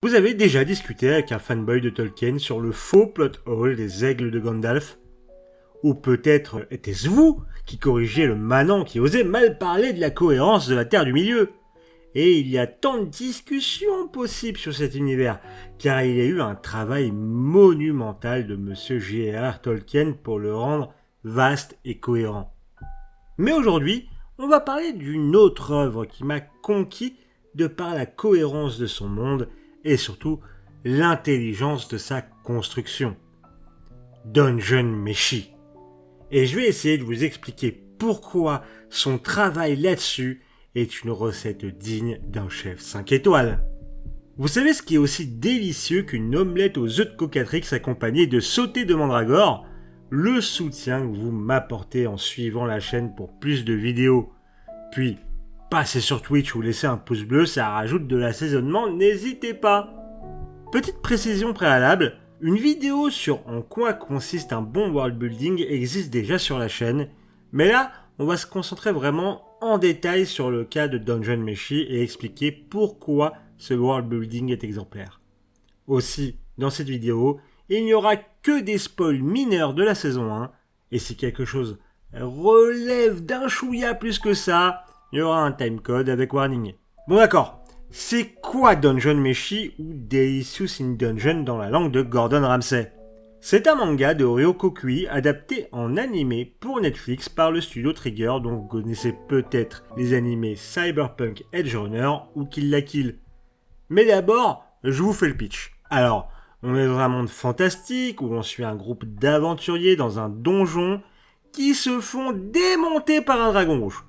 Vous avez déjà discuté avec un fanboy de Tolkien sur le faux plot hole des aigles de Gandalf? Ou peut-être était-ce vous qui corrigiez le manant qui osait mal parler de la cohérence de la Terre du Milieu? Et il y a tant de discussions possibles sur cet univers, car il y a eu un travail monumental de Monsieur J.R.R. Tolkien pour le rendre vaste et cohérent. Mais aujourd'hui, on va parler d'une autre œuvre qui m'a conquis de par la cohérence de son monde et surtout l'intelligence de sa construction. Dungeon Meshi. Et je vais essayer de vous expliquer pourquoi son travail là-dessus est une recette digne d'un chef 5 étoiles. Vous savez ce qui est aussi délicieux qu'une omelette aux œufs de cocatrix accompagnée de sauté de mandragore? Le soutien que vous m'apportez en suivant la chaîne pour plus de vidéos. Puis, passez sur Twitch ou laissez un pouce bleu, ça rajoute de l'assaisonnement, n'hésitez pas. Petite précision préalable, une vidéo sur en quoi consiste un bon world building existe déjà sur la chaîne, mais là, on va se concentrer vraiment en détail sur le cas de Dungeon Meshi et expliquer pourquoi ce world building est exemplaire. Aussi, dans cette vidéo, il n'y aura que des spoils mineurs de la saison 1, et si quelque chose relève d'un chouïa plus que ça, il y aura un timecode avec warning. Bon d'accord, c'est quoi Dungeon Meshi ou Delicious in Dungeon dans la langue de Gordon Ramsay? C'est un manga de Ryoko Kui adapté en animé pour Netflix par le studio Trigger, dont vous connaissez peut-être les animés Cyberpunk Edge Runner ou Kill la Kill. Mais d'abord, je vous fais le pitch. Alors, on est dans un monde fantastique où on suit un groupe d'aventuriers dans un donjon qui se font démonter par un dragon rouge.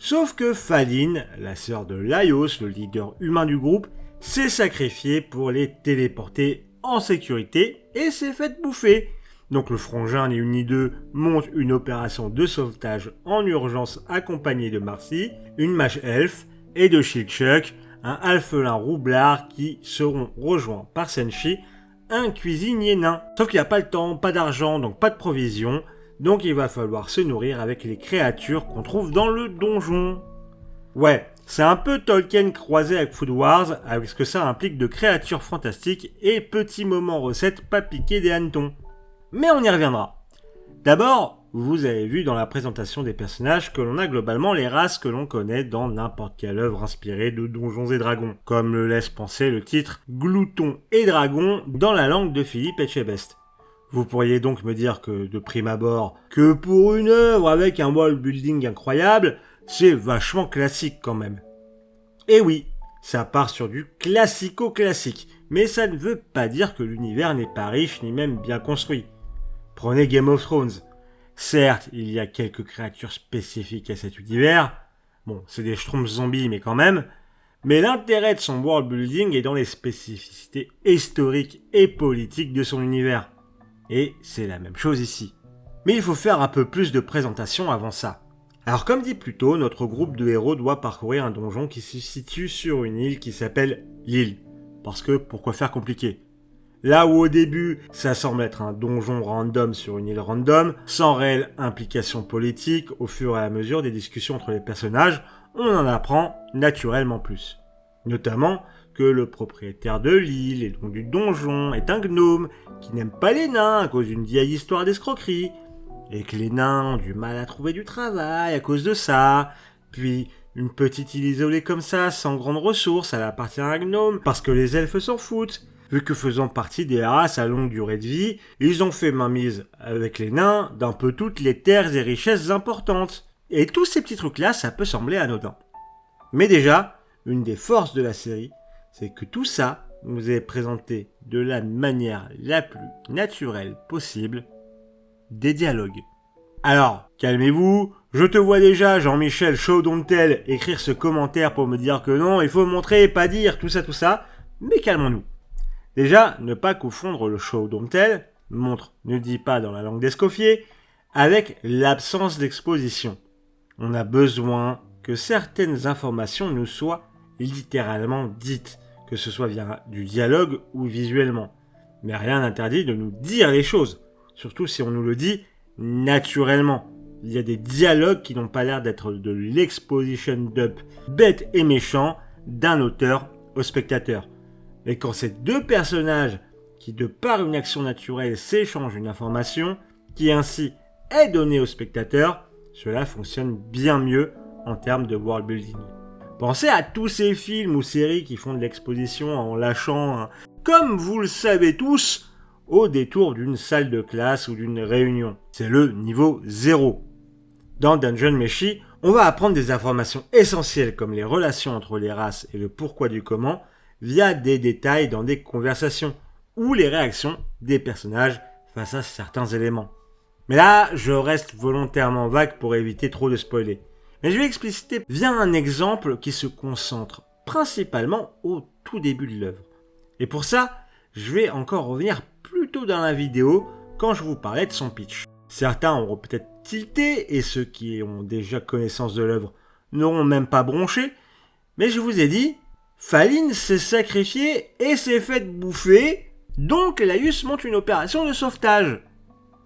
Sauf que Faline, la sœur de Laios, le leader humain du groupe, s'est sacrifiée pour les téléporter en sécurité et s'est fait bouffer. Donc le frangin ni une ni deux monte une opération de sauvetage en urgence accompagnée de Marcy, une mage elfe et de Shilchuk, un alphelin roublard qui seront rejoints par Senshi, un cuisinier nain. Sauf qu'il n'y a pas le temps, pas d'argent, donc pas de provisions, donc il va falloir se nourrir avec les créatures qu'on trouve dans le donjon. Ouais, c'est un peu Tolkien croisé avec Food Wars, avec ce que ça implique de créatures fantastiques et petits moments recettes pas piqués des hannetons. Mais on y reviendra. D'abord, vous avez vu dans la présentation des personnages que l'on a globalement les races que l'on connaît dans n'importe quelle œuvre inspirée de Donjons et Dragons, comme le laisse penser le titre Glouton et Dragon dans la langue de Philippe Etchebest. Vous pourriez donc me dire que, de prime abord, que pour une œuvre avec un world building incroyable, c'est vachement classique quand même. Et oui, ça part sur du classico-classique, mais ça ne veut pas dire que l'univers n'est pas riche ni même bien construit. Prenez Game of Thrones. Certes, il y a quelques créatures spécifiques à cet univers, bon, c'est des schtroumpfs zombies mais quand même, mais l'intérêt de son world building est dans les spécificités historiques et politiques de son univers. Et c'est la même chose ici. Mais il faut faire un peu plus de présentation avant ça. Alors comme dit plus tôt, notre groupe de héros doit parcourir un donjon qui se situe sur une île qui s'appelle l'île. Parce que pourquoi faire compliqué? Là où au début, ça semble être un donjon random sur une île random, sans réelle implication politique, au fur et à mesure des discussions entre les personnages, on en apprend naturellement plus. Notamment que le propriétaire de l'île et donc du donjon est un gnome qui n'aime pas les nains à cause d'une vieille histoire d'escroquerie, et que les nains ont du mal à trouver du travail à cause de ça, puis une petite île isolée comme ça, sans grandes ressources, elle appartient à un gnome, parce que les elfes s'en foutent, vu que faisant partie des races à longue durée de vie, ils ont fait mainmise avec les nains d'un peu toutes les terres et richesses importantes. Et tous ces petits trucs-là, ça peut sembler anodin. Mais déjà, une des forces de la série, c'est que tout ça nous est présenté de la manière la plus naturelle possible, des dialogues. Alors, calmez-vous, je te vois déjà Jean-Michel Show Don't Tell écrire ce commentaire pour me dire que non, il faut montrer, pas dire, tout ça, mais calmons-nous. Déjà, ne pas confondre le Show Don't Tell, montre, ne dit pas dans la langue d'Escoffier, avec l'absence d'exposition. On a besoin que certaines informations nous soient littéralement dites, que ce soit via du dialogue ou visuellement. Mais rien n'interdit de nous dire les choses, surtout si on nous le dit naturellement. Il y a des dialogues qui n'ont pas l'air d'être de l'exposition dump bête et méchant d'un auteur au spectateur. Et quand ces deux personnages, qui de par une action naturelle s'échangent une information, qui ainsi est donnée au spectateur, cela fonctionne bien mieux en termes de world building. Pensez à tous ces films ou séries qui font de l'exposition en lâchant, comme vous le savez tous, au détour d'une salle de classe ou d'une réunion. C'est le niveau 0. Dans Dungeon Meshi, on va apprendre des informations essentielles comme les relations entre les races et le pourquoi du comment via des détails dans des conversations ou les réactions des personnages face à certains éléments. Mais là, je reste volontairement vague pour éviter trop de spoiler. Mais je vais expliciter via un exemple qui se concentre principalement au tout début de l'œuvre. Et pour ça, je vais encore revenir plus tôt dans la vidéo quand je vous parlais de son pitch. Certains auront peut-être tilté et ceux qui ont déjà connaissance de l'œuvre n'auront même pas bronché. Mais je vous ai dit, Faline s'est sacrifiée et s'est faite bouffer, donc Laius monte une opération de sauvetage.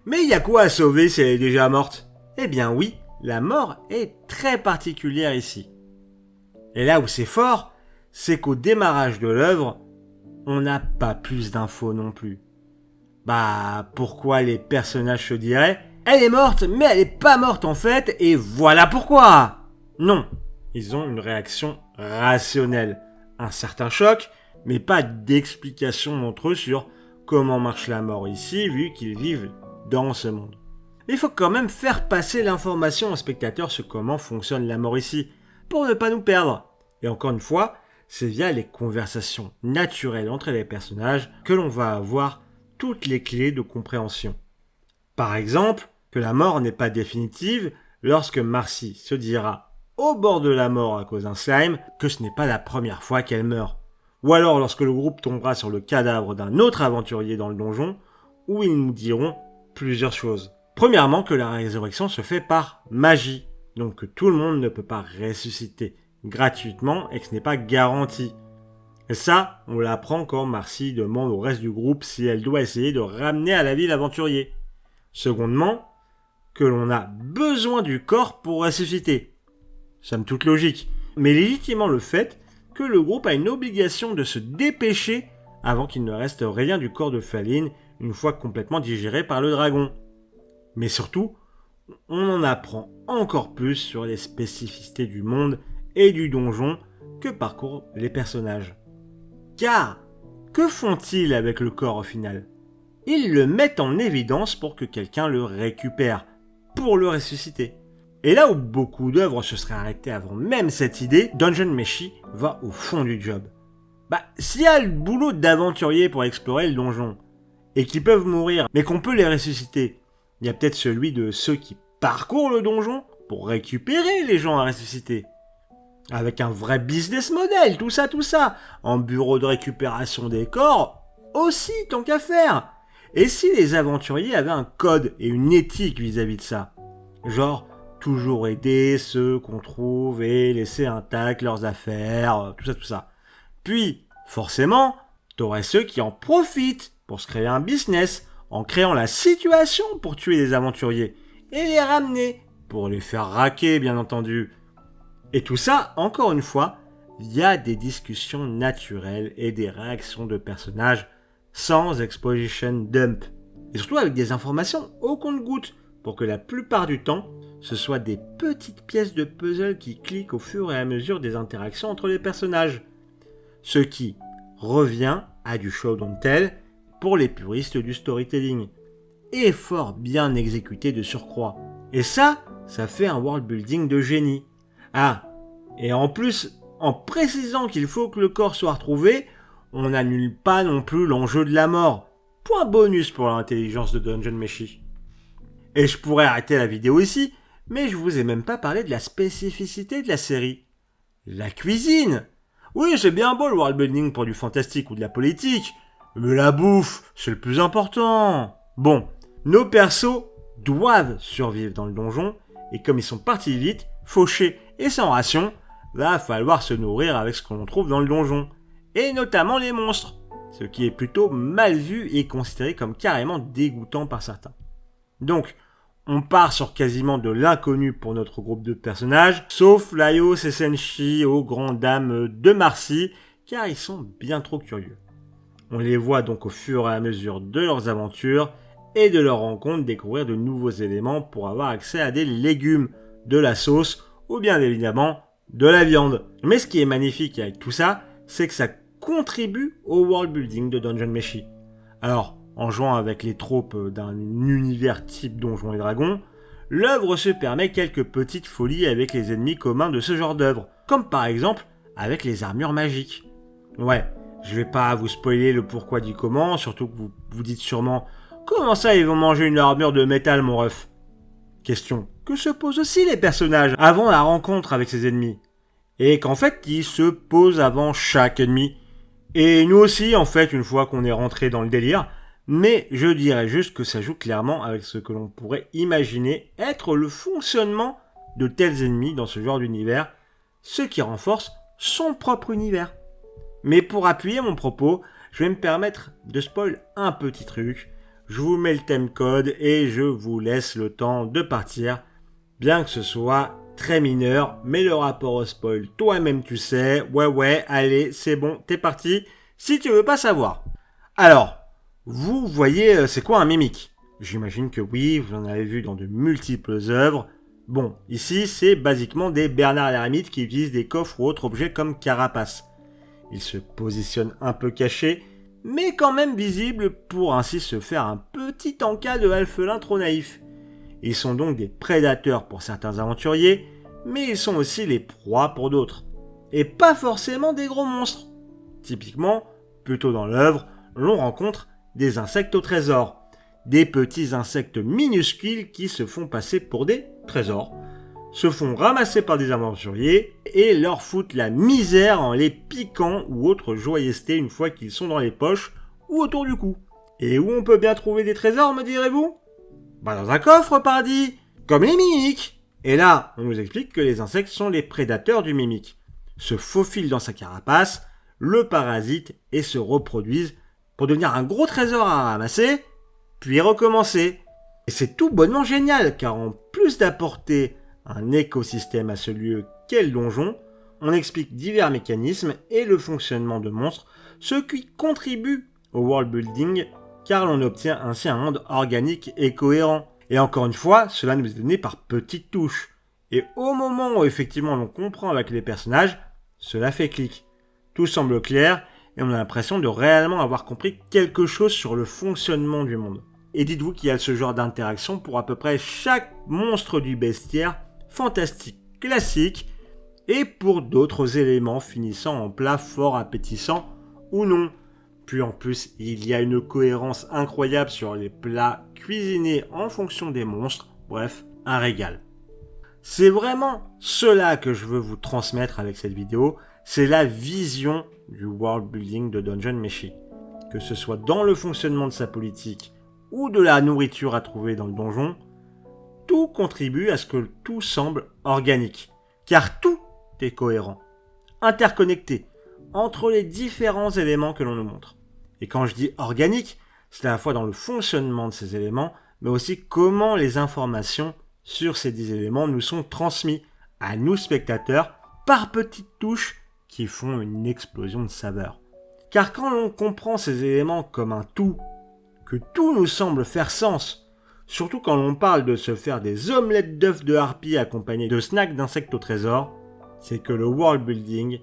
Mais il y a quoi à sauver si elle est déjà morte ? Eh bien oui, la mort est très particulière ici. Et là où c'est fort, c'est qu'au démarrage de l'œuvre, on n'a pas plus d'infos non plus. Pourquoi les personnages se diraient « Elle est morte, mais elle est pas morte en fait, et voilà pourquoi !» Non, ils ont une réaction rationnelle. Un certain choc, mais pas d'explication entre eux sur comment marche la mort ici, vu qu'ils vivent dans ce monde. Mais il faut quand même faire passer l'information au spectateur sur comment fonctionne la mort ici, pour ne pas nous perdre. Et encore une fois, c'est via les conversations naturelles entre les personnages que l'on va avoir toutes les clés de compréhension. Par exemple, que la mort n'est pas définitive lorsque Marcy se dira au bord de la mort à cause d'un slime que ce n'est pas la première fois qu'elle meurt. Ou alors lorsque le groupe tombera sur le cadavre d'un autre aventurier dans le donjon, où ils nous diront plusieurs choses. Premièrement, que la résurrection se fait par magie, donc que tout le monde ne peut pas ressusciter gratuitement et que ce n'est pas garanti. Et ça, on l'apprend quand Marcy demande au reste du groupe si elle doit essayer de ramener à la vie l'aventurier. Secondement, que l'on a besoin du corps pour ressusciter. Somme toute logique, mais légitimement le fait que le groupe a une obligation de se dépêcher avant qu'il ne reste rien du corps de Faline une fois complètement digéré par le dragon. Mais surtout, on en apprend encore plus sur les spécificités du monde et du donjon que parcourent les personnages. Car, que font-ils avec le corps au final ? Ils le mettent en évidence pour que quelqu'un le récupère, pour le ressusciter. Et là où beaucoup d'œuvres se seraient arrêtées avant même cette idée, Dungeon Meshi va au fond du job. S'il y a le boulot d'aventurier pour explorer le donjon, et qu'ils peuvent mourir, mais qu'on peut les ressusciter, il y a peut-être celui de ceux qui parcourent le donjon pour récupérer les gens à ressusciter. Avec un vrai business model, tout ça, en bureau de récupération des corps, aussi, tant qu'à faire. Et si les aventuriers avaient un code et une éthique vis-à-vis de ça ? Genre, toujours aider ceux qu'on trouve et laisser intacts leurs affaires, tout ça. Puis, forcément, t'aurais ceux qui en profitent pour se créer un business, en créant la situation pour tuer les aventuriers, et les ramener, pour les faire raquer, bien entendu. Et tout ça, encore une fois, via des discussions naturelles et des réactions de personnages sans exposition dump. Et surtout avec des informations au compte-gouttes, pour que la plupart du temps, ce soit des petites pièces de puzzle qui cliquent au fur et à mesure des interactions entre les personnages. Ce qui revient à du show don't tell pour les puristes du storytelling. Et fort bien exécuté de surcroît. Et ça fait un world building de génie. Ah, et en plus, en précisant qu'il faut que le corps soit retrouvé, on n'annule pas non plus l'enjeu de la mort. Point bonus pour l'intelligence de Dungeon Meshi. Et je pourrais arrêter la vidéo ici, mais je vous ai même pas parlé de la spécificité de la série. La cuisine. Oui, c'est bien beau le world building pour du fantastique ou de la politique, mais la bouffe, c'est le plus important. Bon, nos persos doivent survivre dans le donjon, et comme ils sont partis vite, fauchés et sans ration, va falloir se nourrir avec ce qu'on trouve dans le donjon, et notamment les monstres, ce qui est plutôt mal vu et considéré comme carrément dégoûtant par certains. Donc, on part sur quasiment de l'inconnu pour notre groupe de personnages, sauf Laios et Senshi aux grandes dames de Marcy, car ils sont bien trop curieux. On les voit donc au fur et à mesure de leurs aventures et de leurs rencontres découvrir de nouveaux éléments pour avoir accès à des légumes, de la sauce ou bien évidemment de la viande. Mais ce qui est magnifique avec tout ça, c'est que ça contribue au world building de Dungeon Meshi. Alors, en jouant avec les tropes d'un univers type Donjons et Dragons, l'œuvre se permet quelques petites folies avec les ennemis communs de ce genre d'œuvre, comme par exemple avec les armures magiques. Ouais, je vais pas vous spoiler le pourquoi du comment, surtout que vous vous dites sûrement « Comment ça ils vont manger une armure de métal mon ref ?» Question que se posent aussi les personnages avant la rencontre avec ces ennemis. Et qu'en fait, ils se posent avant chaque ennemi. Et nous aussi, en fait, une fois qu'on est rentré dans le délire, mais je dirais juste que ça joue clairement avec ce que l'on pourrait imaginer être le fonctionnement de tels ennemis dans ce genre d'univers, ce qui renforce son propre univers. Mais pour appuyer mon propos, je vais me permettre de spoil un petit truc. Je vous mets le thème code et je vous laisse le temps de partir, bien que ce soit très mineur, mais le rapport au spoil, toi-même tu sais, ouais, allez, c'est bon, t'es parti, si tu veux pas savoir. Alors, vous voyez, c'est quoi un mimique ? J'imagine que oui, vous en avez vu dans de multiples œuvres. Bon, ici, c'est basiquement des Bernard l'Ermite qui utilisent des coffres ou autres objets comme carapace. Ils se positionnent un peu cachés, mais quand même visibles pour ainsi se faire un petit encas de alphelins trop naïfs. Ils sont donc des prédateurs pour certains aventuriers, mais ils sont aussi les proies pour d'autres. Et pas forcément des gros monstres. Typiquement, plutôt dans l'œuvre, l'on rencontre des insectes au trésor. Des petits insectes minuscules qui se font passer pour des trésors, se font ramasser par des aventuriers et leur foutent la misère en les piquant ou autres joyeusetés une fois qu'ils sont dans les poches ou autour du cou. Et où on peut bien trouver des trésors, me direz-vous ? Bah dans un coffre, pardi, comme les mimiques. Et là, on nous explique que les insectes sont les prédateurs du mimique. Se faufilent dans sa carapace, le parasitent et se reproduisent pour devenir un gros trésor à ramasser, puis recommencer. Et c'est tout bonnement génial, car en plus d'apporter un écosystème à ce lieu qu'est le donjon, on explique divers mécanismes et le fonctionnement de monstres, ce qui contribue au world building, car l'on obtient ainsi un monde organique et cohérent. Et encore une fois, cela nous est donné par petites touches. Et au moment où effectivement l'on comprend avec les personnages, cela fait clic. Tout semble clair et on a l'impression de réellement avoir compris quelque chose sur le fonctionnement du monde. Et dites-vous qu'il y a ce genre d'interaction pour à peu près chaque monstre du bestiaire fantastique classique et pour d'autres éléments finissant en plats fort appétissants ou non. Puis en plus, il y a une cohérence incroyable sur les plats cuisinés en fonction des monstres. Bref, un régal. C'est vraiment cela que je veux vous transmettre avec cette vidéo. C'est la vision du world building de Dungeon Meshi. Que ce soit dans le fonctionnement de sa politique ou de la nourriture à trouver dans le donjon, tout contribue à ce que tout semble organique. Car tout est cohérent, interconnecté, entre les différents éléments que l'on nous montre. Et quand je dis organique, c'est à la fois dans le fonctionnement de ces éléments, mais aussi comment les informations sur ces 10 éléments nous sont transmis à nous spectateurs par petites touches qui font une explosion de saveur. Car quand l'on comprend ces éléments comme un tout, que tout nous semble faire sens, surtout quand l'on parle de se faire des omelettes d'œufs de harpie accompagnées de snacks d'insectes au trésor, c'est que le world building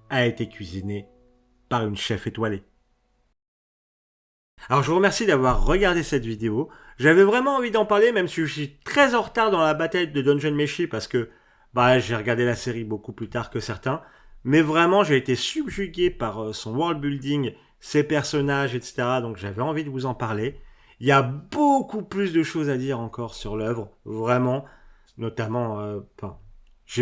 a été cuisiné par une chef étoilée. Alors je vous remercie d'avoir regardé cette vidéo. J'avais vraiment envie d'en parler, même si je suis très en retard dans la bataille de Dungeon Meshi parce que j'ai regardé la série beaucoup plus tard que certains. Mais vraiment, j'ai été subjugué par son world building, ses personnages, etc. Donc j'avais envie de vous en parler. Il y a beaucoup plus de choses à dire encore sur l'œuvre, vraiment. Notamment,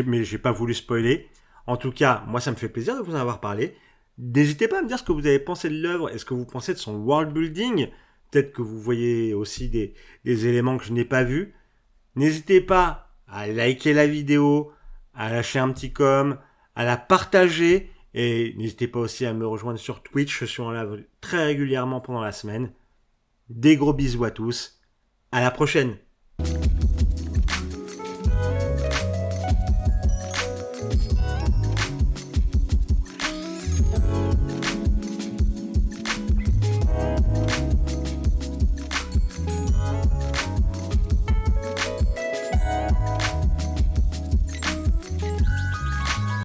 mais j'ai pas voulu spoiler. En tout cas, moi ça me fait plaisir de vous en avoir parlé. N'hésitez pas à me dire ce que vous avez pensé de l'œuvre. Est-ce que vous pensez de son world building ? Peut-être que vous voyez aussi des éléments que je n'ai pas vus. N'hésitez pas à liker la vidéo, à lâcher un petit com, à la partager. Et n'hésitez pas aussi à me rejoindre sur Twitch. Je suis en live très régulièrement pendant la semaine. Des gros bisous à tous. À la prochaine.